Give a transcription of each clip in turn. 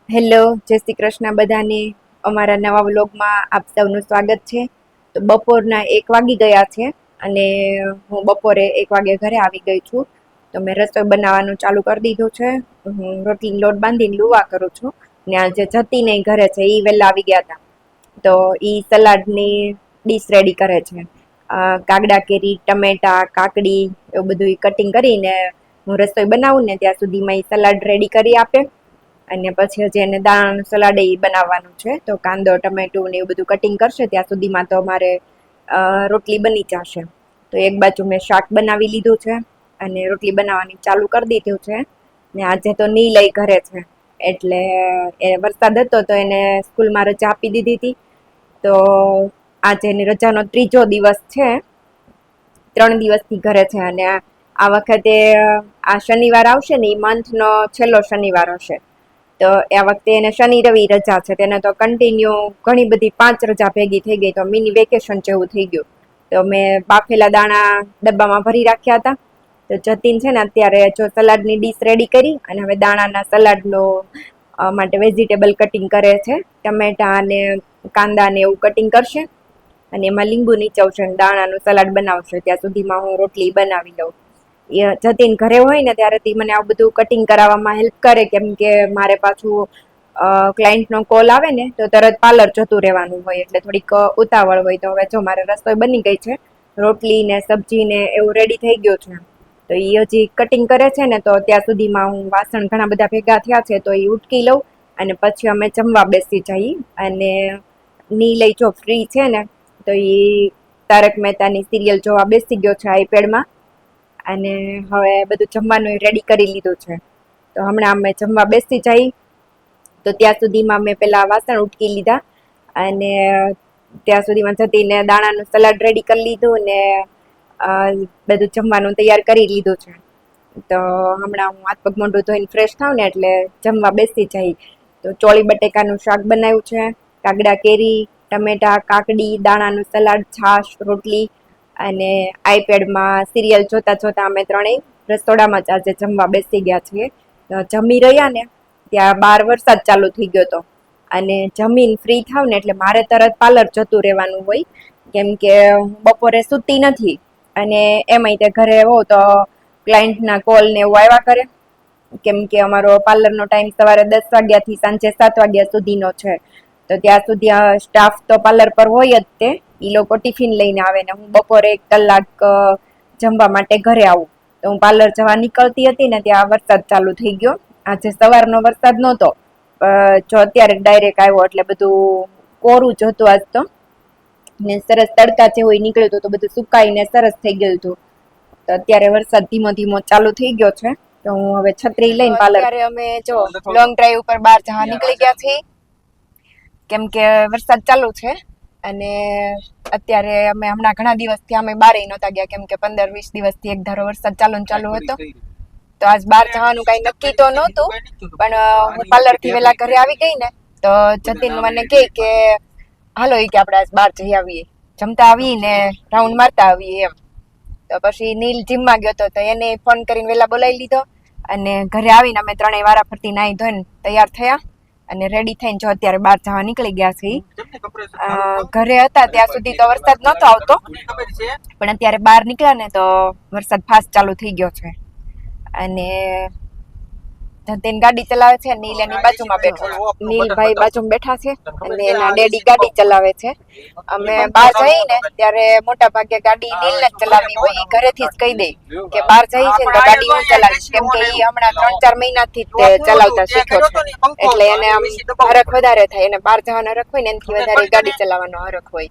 Hello, જય શ્રી કૃષ્ણ બધાને. અમારા નવા વ્લોગમાં આપ સૌનું સ્વાગત છે. તો બપોરના 1 વાગી ગયા છે અને હું બપોરે 1 વાગે ઘરે આવી ગઈ છું. તો મેં રસોઈ બનાવવાનું ચાલુ કરી દીધું છે. હું રોટલીનો લોટ બાંધીને લુવા કરું છું. ને આજે જતીને ઘરે છે, એ વહેલા આવી ગયા હતા. તો એ સલાડની ડીશ રેડી કરે છે. કાગડા કેરી, ટમેટા, કાકડી એવું બધું કટિંગ કરીને હું રસોઈ બનાવું ને ત્યાં સુધીમાં એ સલાડ રેડી કરી આપે. અને પછી હજી એને દાણાનું સલાડ એ બનાવવાનું છે. તો કાંદો, ટમેટું ને એવું બધું કટિંગ કરશે ત્યાં સુધીમાં તો મારે રોટલી બની જશે. તો એક બાજુ મેં શાક બનાવી લીધું છે અને રોટલી બનાવવાની ચાલુ કરી દીધું છે. ને આજે તો નીલય ઘરે છે એટલે એ વરસાદ હતો તો એને સ્કૂલમાં રજા આપી દીધી હતી. તો આજે એની રજાનો 3જો દિવસ છે. 3 દિવસથી ઘરે છે અને આ વખતે આ શનિવાર આવશે ને એ મંથનો છેલ્લો શનિવાર હશે. તો આ વખતે એને શનિ રવિ રજા છે. તેને તો કન્ટિન્યુ ઘણી બધી 5 રજા ભેગી થઈ ગઈ, તો મિની વેકેશન જેવું થઈ ગયું. તો મેં બાફેલા દાણા ડબ્બામાં ભરી રાખ્યા હતા. તો જતીન છે ને અત્યારે જો સલાડની ડીશ રેડી કરી અને હવે દાણાના સલાડનો માટે વેજીટેબલ કટિંગ કરે છે. ટમેટા અને કાંદા ને એવું કટિંગ કરશે અને એમાં લીંબુ નીચવશે અને દાણાનું સલાડ બનાવશે. ત્યાં સુધીમાં હું રોટલી બનાવી લઉં. જતીન ઘરે હોય ને ત્યારે મને આવું બધું કટિંગ કરાવવામાં હેલ્પ કરે, કેમ કે મારે પાછું ક્લાયન્ટનો કોલ આવે ને તો તરત પાર્લર જતું રહેવાનું હોય એટલે થોડીક ઉતાવળ હોય. તો હવે જો મારે રસોઈ બની ગઈ છે, રોટલી ને સબ્જી ને એવું રેડી થઈ ગયું છે. તો એ હજી કટિંગ કરે છે ને તો ત્યાં સુધીમાં હું વાસણ ઘણા બધા ભેગા થયા છે તો એ ઉટકી લઉં અને પછી અમે જમવા બેસી જઈએ. અને નીલય જો ફ્રી છે ને તો એ તારક મહેતાની સિરિયલ જોવા બેસી ગયો છે આઈપેડમાં. અને હવે બધું જમવાનું રેડી કરી લીધું છે. તો હમણાં અમે જમવા બેસી જઈ. તો ત્યાં સુધીમાં મેં પેલા વાસણ ઉટકી લીધા અને ત્યાં સુધીમાં જતીને દાણાનું સલાડ રેડી કરી લીધું ને બધું જમવાનું તૈયાર કરી લીધું છે. તો હમણાં હું હાથ પગ મોઢું ધોઈને ફ્રેશ થાઉં ને એટલે જમવા બેસી જઈ. તો ચોળી બટેકાનું શાક બનાવ્યું છે, કાગડા કેરી, ટમેટા, કાકડી, દાણાનું સલાડ, છાશ, રોટલી અને આઈપેડમાં સિરિયલ જોતા જોતા અમે ત્રણેય રસોડામાં જ આજે જમવા બેસી ગયા છીએ. જમી રહ્યા ને ત્યાં બહાર વરસાદ ચાલુ થઈ ગયો હતો અને જમીન ફ્રી થાવ ને એટલે મારે તરત પાર્લર જતું રહેવાનું હોય, કેમ કે હું બપોરે સૂતી નથી અને એમાંય તે ઘરે હોઉં તો ક્લાયન્ટના કોલ ને એવું આવ્યા કરે, કેમ કે અમારો પાર્લરનો ટાઈમ સવારે 10 વાગ્યાથી સાંજે 7 વાગ્યા સુધીનો છે. તો ત્યાં સુધી સ્ટાફ તો પાર્લર પર હોય જ તે. એ લોકો ટિફિન લઈને આવે ને હું બપોરે 1 કલાક જમવા માટે ઘરે આવું. તો હું પાર્લર જવા નીકળતી હતી ને ત્યાં વરસાદ ચાલુ થઈ ગયો. આજે સવારનો વરસાદ નહોતો, જો અત્યારે ડાયરેક્ટ આવ્યો એટલે બધું કોરું જ હતું આજ તો. ને સરસ તડકા જેવું નીકળ્યું હતું તો બધું સુકાઈને સરસ થઈ ગયું હતું. તો અત્યારે વરસાદ ધીમો ધીમો ચાલુ થઈ ગયો છે. તો હું હવે છત્રી લઈને પાર્લર. અત્યારે અમે જો લોંગ ડ્રાઈવ ઉપર બહાર જવા નીકળી ગયા છીએ, કેમ કે વરસાદ ચાલુ છે અને અત્યારે અમે હમણાં ઘણા દિવસથી અમે બહાર નહોતા ગયા, કેમ કે 15-20 દિવસથી એક ધારો વરસાદ ચાલુ હતો. તો આજ બહાર જવાનું કઈ નક્કી તો નહોતું, પણ હું પાર્લર થી વેલા ઘરે આવી ગઈ ને તો જતીન મને કહે કે હાલો કે આપણે આજ બહાર જઈ આવીએ, જમતા આવીએ ને રાઉન્ડ મારતા આવીએ એમ. તો પછી નીલ જીમમાં ગયો તો એને ફોન કરીને વેલા બોલાવી લીધો અને ઘરે આવીને અમે ત્રણેય વારાફરતી નાહી ધોઈને તૈયાર થયા અને રેડી થઈને જો અત્યારે બહાર જવા નીકળી ગયા છીએ. ઘરે હતા ત્યાં સુધી તો વરસાદ નહોતો આવતો, પણ અત્યારે બહાર નીકળ્યા ને તો વરસાદ ફાસ્ટ ચાલુ થઈ ગયો છે. અને જતીન ગાડી ચલાવે છે, નીલ એની બાજુમાં બેઠો છે. નીલભાઈ બાજુમાં બેઠા છે અને એના ડેડી ગાડી ચલાવે છે. અમે બહાર જઈએ ને ત્યારે મોટા ભાગે ગાડી નીલને જ ચલાવવી હોય. એ ઘરેથી જ કહી દે કે બહાર જઈએ છે તો ગાડી હું ચલાવીશ, કેમ કે એ હમણાં 3-4 મહિનાથી જ ચલાવતા શીખ્યો છે. એટલે એને આમ હરખ વધારે થાય, એને બહાર જવાનો હરખ હોય ને એનાથી વધારે ગાડી ચલાવવાનો હરખ હોય,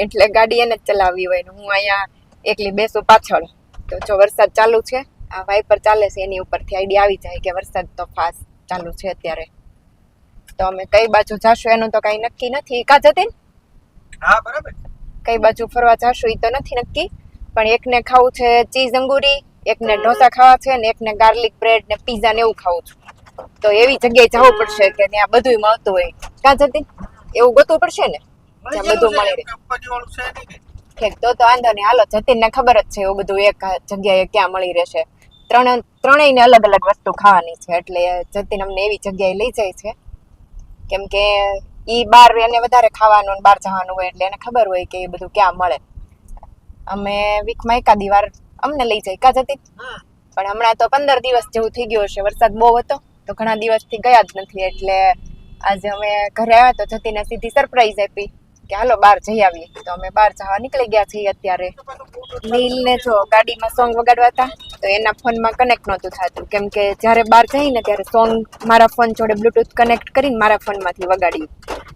એટલે ગાડી એને જ ચલાવવી હોય ને હું અહીંયા એકલી બેસું પાછળ. તો જો વરસાદ ચાલુ છે, આ વાઇપર ચાલે છે એની ઉપરથી આઈડિયા આવી જાય કે વરસાદ તો ફાસ્ટ ચાલુ છે અત્યારે. તો અમે કઈ બાજુ જાશું એનું તો કઈ નક્કી નથી. કા જતીન? હા બરાબર. કઈ બાજુ ફરવા જાશું એ તો નથી નક્કી, પણ એકને ખાવું છે ચીઝ અંગૂરી, એકને ઢોસા ખાવા છે ને એકને ગાર્લિક બ્રેડ ને પીઝા ને એવું ખાવું છે. તો એવી જગ્યાએ જવું પડશે કે ત્યાં બધું મળતું હોય. કા જતીન? એવું ગોતવું પડશે ને જ્યાં બધું મળી રહે. ઠીક, તો વાંધો નહીં. હાલો, જતીનને ખબર જ છે એવું બધું એક જગ્યાએ ક્યાં મળી રહેશે. ત્રણેયને અલગ અલગ વસ્તુ ખાવાની છે એટલે જતીન અમને એવી જગ્યાએ લઈ જાય છે કેમ કે ઈ બહાર એને વધારે ખાવાનું ને બહાર જવાનું હોય એટલે એને ખબર હોય કે એ બધું ક્યાં મળે. અમે વીકમાં એકાદી વાર અમને લઈ જાય કા જતી, પણ હમણાં તો 15 દિવસ જેવું થઈ ગયું હશે, વરસાદ બહુ હતો તો ઘણા દિવસથી ગયા જ નથી. એટલે આજે અમે ઘરે આવ્યા તો જતીને સીધી સરપ્રાઈઝ આપી કે હાલો બહાર જઈ આવીએ. તો અમે બહાર જવા નીકળી ગયા છીએ અત્યારે. નીલને જો ગાડીમાં સોંગ વગાડવા હતા તો એના ફોનમાં કનેક્ટ નહોતું થતું, કેમ કે જ્યારે બહાર જઈને ત્યારે સોંગ મારા ફોન જોડે બ્લુટૂથ કનેક્ટ કરીને મારા ફોનમાંથી વગાડ્યું.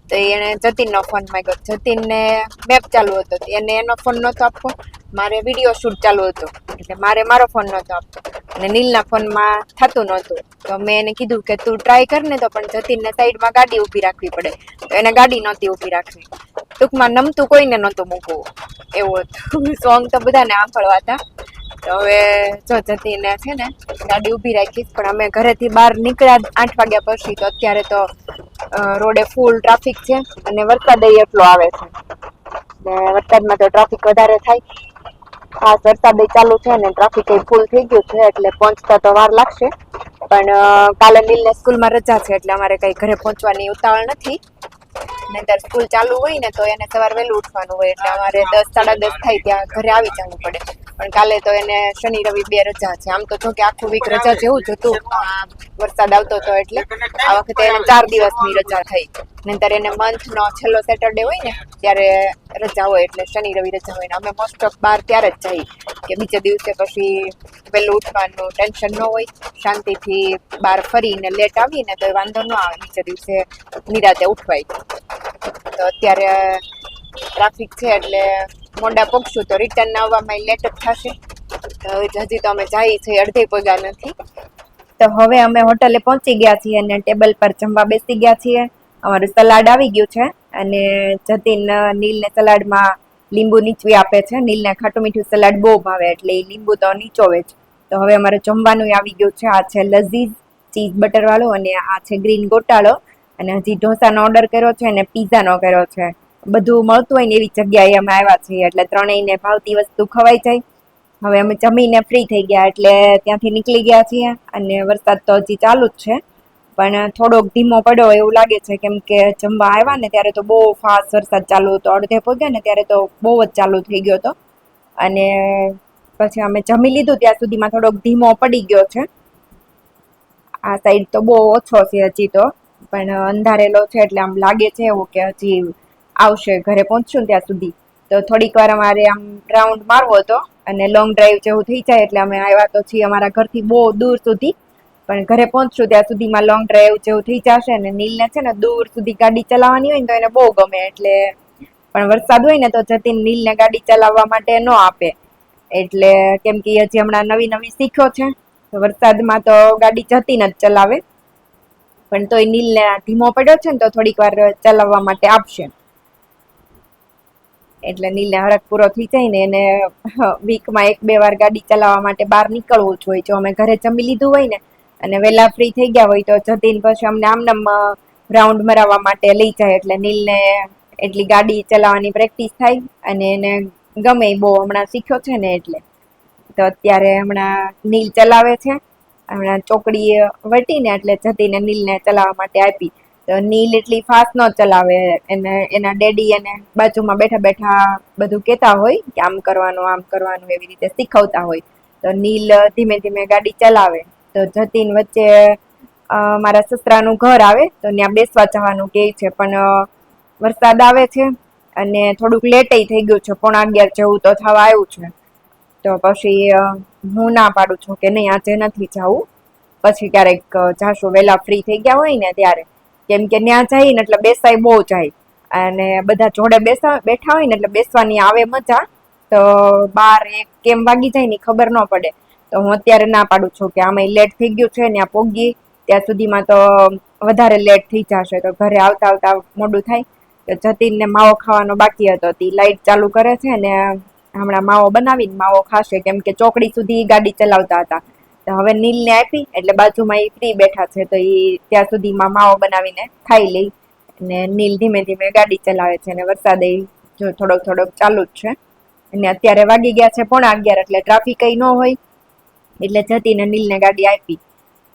તો એને જતીનનો ફોન માંગ્યો. જતીનને મેપ ચાલુ હતો, એને એનો ફોન નહોતો આપવો, મારે વિડીયો શૂટ ચાલુ હતો એટલે મારે મારો ફોન નહોતો આપવો, અને નીલના ફોનમાં થતું નહોતું. તો મેં એને કીધું કે તું ટ્રાય કર ને, તો પણ જતીનને સાઈડમાં ગાડી ઊભી રાખવી પડે, તો એને ગાડી નહોતી ઊભી રાખવી. ટૂંકમાં નમતું કોઈને નહોતું મૂકવું એવું હતું. સોંગ તો બધાને સાંભળવા હતા. તો હવે જો જતીને છે ને ગાડી ઊભી રાખીશ, પણ અમે ઘરેથી બહાર નીકળ્યા 8 વાગ્યા પછી, તો અત્યારે તો રોડે ફૂલ ટ્રાફિક છે અને વરસાદ એટલો આવે છે. વરસાદમાં તો ટ્રાફિક વધારે થાય, ખાસ વરસાદ ચાલુ છે ને ટ્રાફિક ફૂલ થઈ ગયું છે એટલે પહોંચતા તો વાર લાગશે. પણ કાલે નીલને સ્કૂલમાં રજા છે એટલે અમારે કઈ ઘરે પહોંચવાની ઉતાવળ નથી. નહીંતર સ્કૂલ ચાલુ હોય ને તો એને સવાર વહેલું ઉઠવાનું હોય એટલે અમારે 10 સાડા 10 થાય ત્યાં ઘરે આવી જવું પડે. પણ કાલે તો એને શનિ રવિ 2 રજા છે. આમ તો જો કે આખું વીક રજા જેવું જ હતું, વરસાદ આવતો હતો એટલે આ વખતે એને 4 દિવસની રજા થઈ. નહીંતર એને મંથનો છેલ્લો સેટરડે હોય ને ત્યારે રજા હોય, એટલે શનિ રવિ રજા હોય. ને અમે મોસ્ટ ઓફ બહાર ત્યારે જ જઈએ કે બીજે દિવસે પછી વહેલું ઉઠવાનું ટેન્શન ન હોય, શાંતિથી બહાર ફરીને લેટ આવીને તો વાંધો ન આવે, બીજે દિવસે નિરાતે ઉઠવાય. તો અત્યારે ટ્રાફિક છે એટલે મોડા પગશું તો રિટર્ન આવવામાં લેટ જ થશે. તો હજી તો અમે જઈએ છીએ, અડધે પગા નથી. તો હવે અમે હોટલે પહોંચી ગયા છીએ અને ટેબલ પર જમવા બેસી ગયા છીએ. અમારું સલાડ આવી ગયું છે અને જતીન નીલને સલાડમાં લીંબુ નીચવી આપે છે. નીલને ખાટું મીઠું સલાડ બહુ ભાવે એટલે એ લીંબુ તો નીચોવે જ. તો હવે અમારે જમવાનું આવી ગયું છે. આ છે લઝીઝ ચીઝ બટર વાળો અને આ છે ગ્રીન ગોટાળો. અને હજી ઢોસાનો ઓર્ડર કર્યો છે અને પીઝાનો કર્યો છે. બધું મળતું હોય ને એવી જગ્યાએ અમે આવ્યા છીએ એટલે ત્રણેયને ભાવતી વસ્તુ ખવાઈ જાય. હવે અમે જમીને ફ્રી થઈ ગયા એટલે ત્યાંથી નીકળી ગયા છીએ. અને વરસાદ તો હજી ચાલુ જ છે, પણ થોડોક ધીમો પડ્યો એવું લાગે છે, કેમ કે જમવા આવ્યા ને ત્યારે તો બહુ ફાસ્ટ વરસાદ ચાલુ હતો. અડધે પગ્યા ને ત્યારે તો બહુ જ ચાલુ થઈ ગયો હતો. અને પછી અમે જમી લીધું ત્યાં સુધીમાં થોડોક ધીમો પડી ગયો છે. આ સાઈડ તો બહુ ઓછો છે હજી તો, પણ અંધારેલો છે એટલે આમ લાગે છે એવું કે હજી આવશે ઘરે પહોંચશું ત્યાં સુધી. તો થોડીક વાર અમારે આમ રાઉન્ડ મારવો હતો અને લોંગ ડ્રાઈવ જેવું થઈ જાય એટલે અમે આવ્યા તો છીએ અમારા ઘરથી બહુ દૂર સુધી, પણ ઘરે પહોંચશું ત્યાં સુધીમાં લોંગ ડ્રાઈવ જેવું થઈ જશે. અને નીલને છે ને દૂર સુધી ગાડી ચલાવવાની હોય ને તો એને બહુ ગમે એટલે, પણ વરસાદ હોય ને તો જતીન નીલને ગાડી ચલાવવા માટે ન આપે. એટલે કેમ કે હજી હમણાં નવી નવી શીખ્યો છે તો વરસાદમાં તો ગાડી જતીન જ ચલાવે. પણ તોય નીલને ધીમો પડ્યો છે ને તો થોડીક વાર ચલાવવા માટે આપશે. એટલે નીલને હરખ પૂરો થઈ જાય ને એને વીકમાં 1-2 વાર ગાડી ચલાવવા માટે બહાર નીકળવું જ હોય. જો અમે ઘરે જમી લીધું હોય ને અને વેલા ફ્રી થઈ ગયા હોય તો જતીન પછી અમને આમનામ રાઉન્ડ મરાવવા માટે લઈ જાય. એટલે નીલને એટલી ગાડી ચલાવવાની પ્રેક્ટિસ થાય અને એને ગમે બહુ, હમણાં શીખ્યો છે ને એટલે. તો અત્યારે હમણાં નીલ ચલાવે છે. હમણાં ચોકડી વટીને એટલે જતીને નીલને ચલાવવા માટે આપી. તો નીલ એટલી ફાસ્ટ ન ચલાવે, એને એના ડેડી એને બાજુમાં બેઠા બેઠા બધું કહેતા હોય કે આમ કરવાનું આમ કરવાનું એવી રીતે શીખવતા હોય. તો નીલ ધીમે ધીમે ગાડી ચલાવે. તો જતીન વચ્ચે મારા સસરાનું ઘર આવે તો ત્યાં બેસવા જવાનું કહે છે, પણ વરસાદ આવે છે અને થોડુંક લેટ થઈ ગયું છે, 11:15 જેવું તો થવા આવ્યું છે. તો પછી હું ના પાડું છું કે નહીં આજે નથી જવું, પછી ક્યારેક જાશું વેલા ફ્રી થઈ ગયા હોય ને ત્યારે. કેમ કે ત્યાં જઈને એટલે બેસાય બહુ જાય અને બધા જોડે બેઠા હોય ને એટલે બેસવાની આવે મજા. તો 12-1 કેમ વાગી જાય ને ખબર ન પડે. તો હું અત્યારે ના પાડું છું કે આમાં લેટ થઈ ગયું છે, ત્યાં પોગી ત્યાં સુધીમાં તો વધારે લેટ થઈ જશે, તો ઘરે આવતા આવતા મોડું થાય. તો જતીનને માવો ખાવાનો બાકી હતો, તે લાઈટ ચાલુ કરે છે ને હમણાં માવો બનાવીને માવો ખાશે, કેમ કે ચોકડી સુધી ગાડી ચલાવતા હતા. તો હવે નીલને આપી એટલે બાજુમાં એ ફ્રી બેઠા છે, તો એ ત્યાં સુધીમાં માવો બનાવીને ખાઈ લઈ. અને નીલ ધીમે ધીમે ગાડી ચલાવે છે અને વરસાદ જો થોડોક થોડોક ચાલુ જ છે. અને અત્યારે વાગી ગયા છે 11:15 એટલે ટ્રાફિક કઈ ન હોય એટલે જતીને નીલને ગાડી આપી.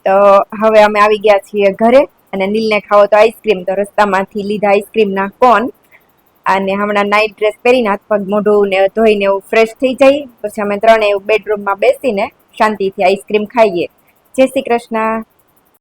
તો હવે અમે આવી ગયા છીએ ઘરે અને નીલને ખાવો તો આઈસ્ક્રીમ, તો રસ્તામાંથી લીધા આઈસ્ક્રીમના કોન. અને હમણાં નાઇટ ડ્રેસ પહેરીને હાથ પગ મોઢું ને ધોઈને એવું ફ્રેશ થઈ જાય, પછી અમે ત્રણે એવું બેડરૂમમાં બેસીને શાંતિથી આઈસ્ક્રીમ ખાઈએ. જય શ્રી કૃષ્ણ.